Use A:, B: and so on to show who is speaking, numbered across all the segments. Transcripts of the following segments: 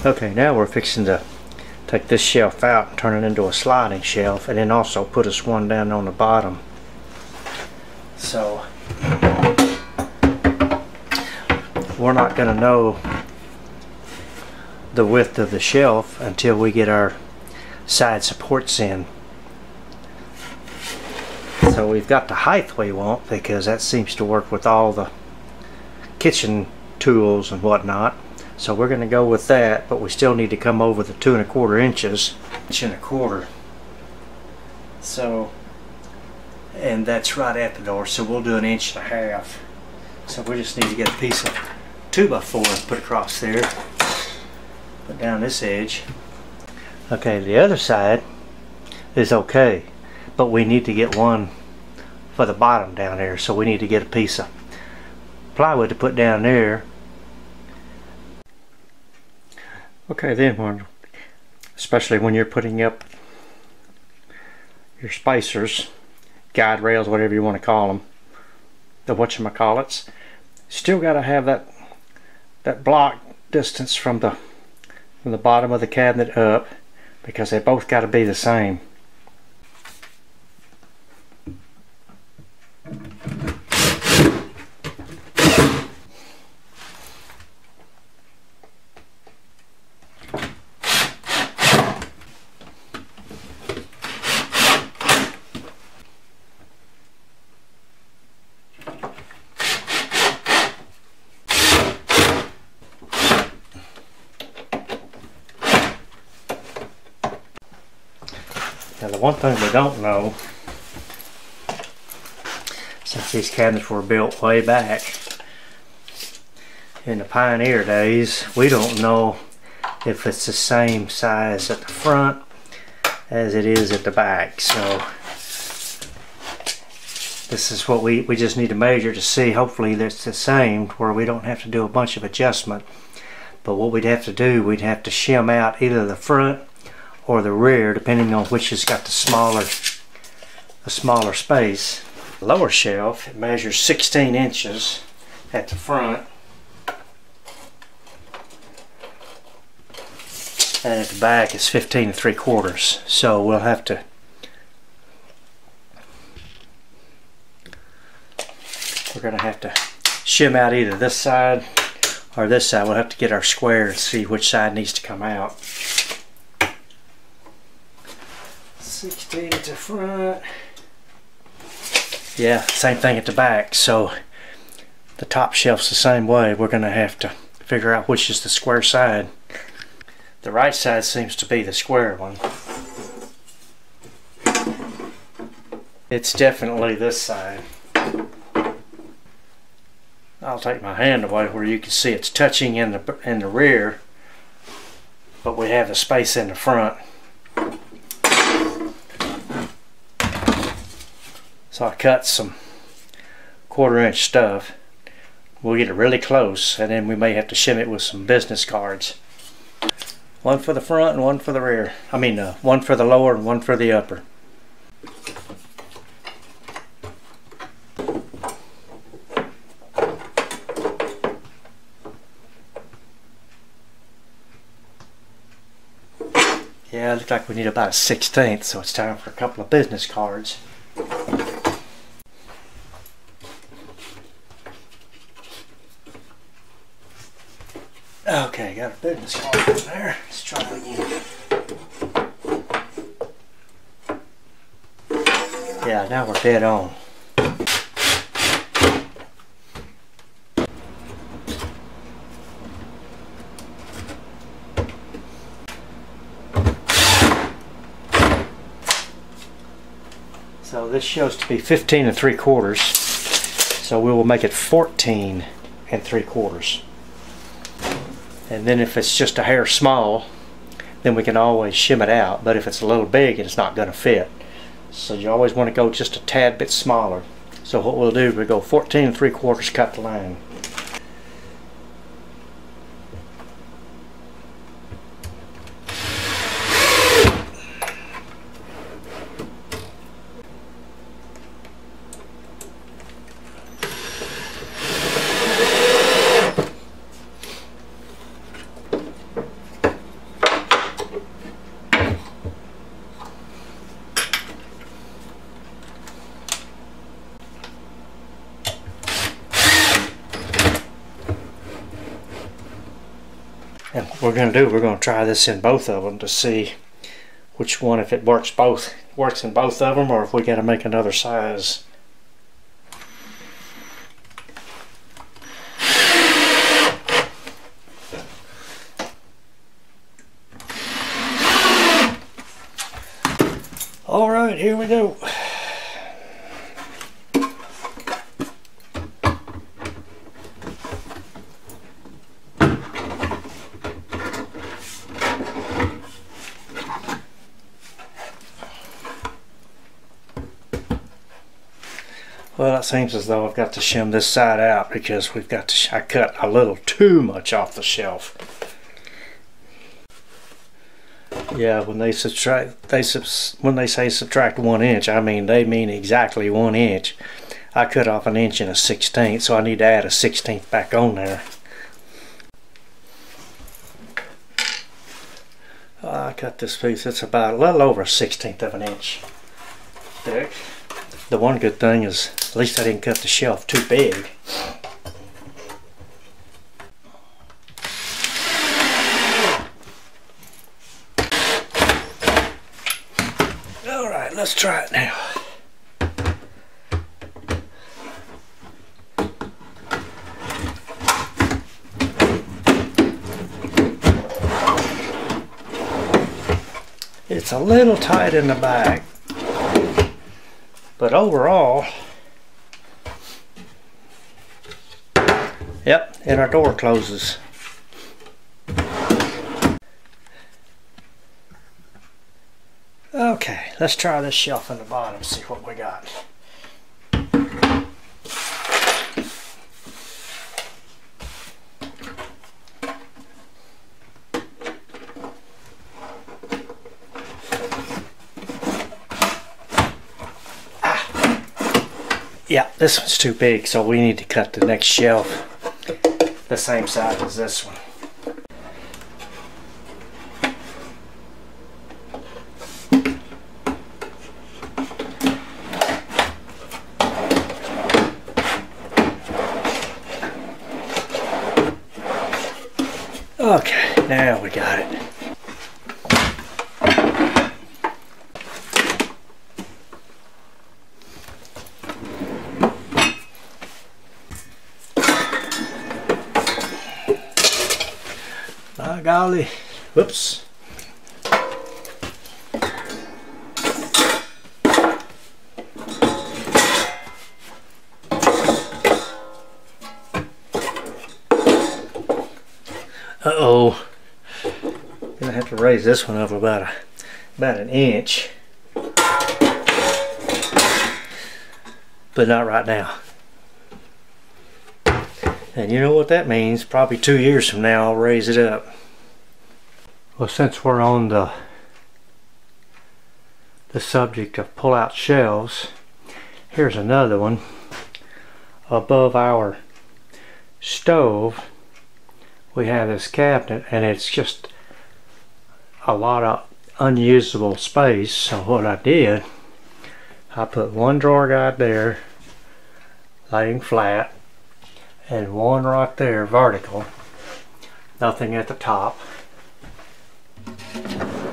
A: Okay, now we're fixing to take this shelf out and turn it into a sliding shelf, and then also put us one down on the bottom. So we're not going to know the width of the shelf until we get our side supports in. So we've got the height we want because that seems to work with all the kitchen tools and whatnot. So we're going to go with that, but we still need to come over the 2 1/4 inches, 1 1/4 inches. So, and that's right at the door, so we'll do 1 1/2 inches. So we just need to get a piece of 2x4 and put across there, put down this edge. Okay, the other side is okay, but we need to get one for the bottom down there, so we need to get a piece of plywood to put down there. Okay, then especially when you're putting up your spacers, guide rails, whatever you want to call them, the whatchamacallits, still got to have that block distance from the bottom of the cabinet up, because they both got to be the same. Now the one thing we don't know, since these cabinets were built way back in the pioneer days, we don't know if it's the same size at the front as it is at the back. So this is what we just need to measure to see. Hopefully that's the same, where we don't have to do a bunch of adjustment. But what we'd have to do, we'd have to shim out either the front or the rear, depending on which has got the smaller space. The lower shelf, it measures 16 inches at the front, and at the back it's 15 3/4. So we'll have to shim out either this side or this side. We'll have to get our square and see which side needs to come out. 16 at the front. Yeah, same thing at the back. So the top shelf's the same way. We're going to have to figure out which is the square side. The right side seems to be the square one. It's definitely this side. I'll take my hand away where you can see it's touching in the rear, but we have the space in the front. So I cut some 1/4 inch stuff. We'll get it really close, and then we may have to shim it with some business cards. One for the front and one for the rear. I mean, one for the lower and one for the upper. Yeah, it looks like we need about a 1/16, so it's time for a couple of business cards. Okay, got a business card in there. Let's try it again. Yeah, now we're dead on. So this shows to be 15 3/4, so we will make it 14 3/4. And then if it's just a hair small, then we can always shim it out. But if it's a little big, it's not going to fit. So you always want to go just a tad bit smaller. So what we'll do is we'll go 14 3/4, cut the line. And what we're going to do, we're going to try this in both of them to see which one, if it works in both of them, or if we got to make another size. All right, here we go. Well, it seems as though I've got to shim this side out because we've got to. I cut a little too much off the shelf. Yeah, when they when they say subtract 1 inch, I mean they mean exactly 1 inch. I cut off 1 inch and 1/16, so I need to add a 1/16 back on there. I cut this piece. It's about a little over 1/16 of an inch thick. The one good thing is at least I didn't cut the shelf too big. Alright, let's try it now. It's a little tight in the back, but overall, yep, and our door closes. Okay, let's try this shelf in the bottom, see what we got. Yeah, this one's too big, so we need to cut the next shelf the same size as this one. Okay, now we got it. By golly, whoops. Uh-oh. Gonna have to raise this one up about an inch. But not right now. And you know what that means? Probably 2 years from now I'll raise it up. Well, since we're on the subject of pull-out shelves, here's another one above our stove. We have this cabinet and it's just a lot of unusable space, so what I did, I put one drawer guide there laying flat and one right there vertical, nothing at the top.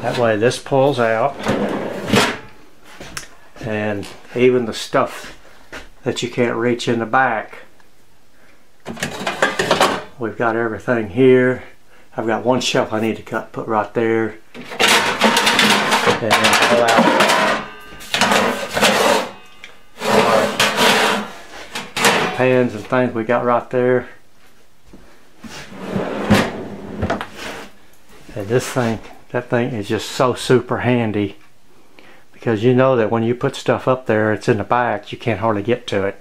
A: That way this pulls out, and even the stuff that you can't reach in the back, we've got everything here. I've got one shelf I need to put right there, and then pull out the pans and things we got right there. And this thing, that thing is just so super handy, because you know that when you put stuff up there, it's in the back, you can't hardly get to it.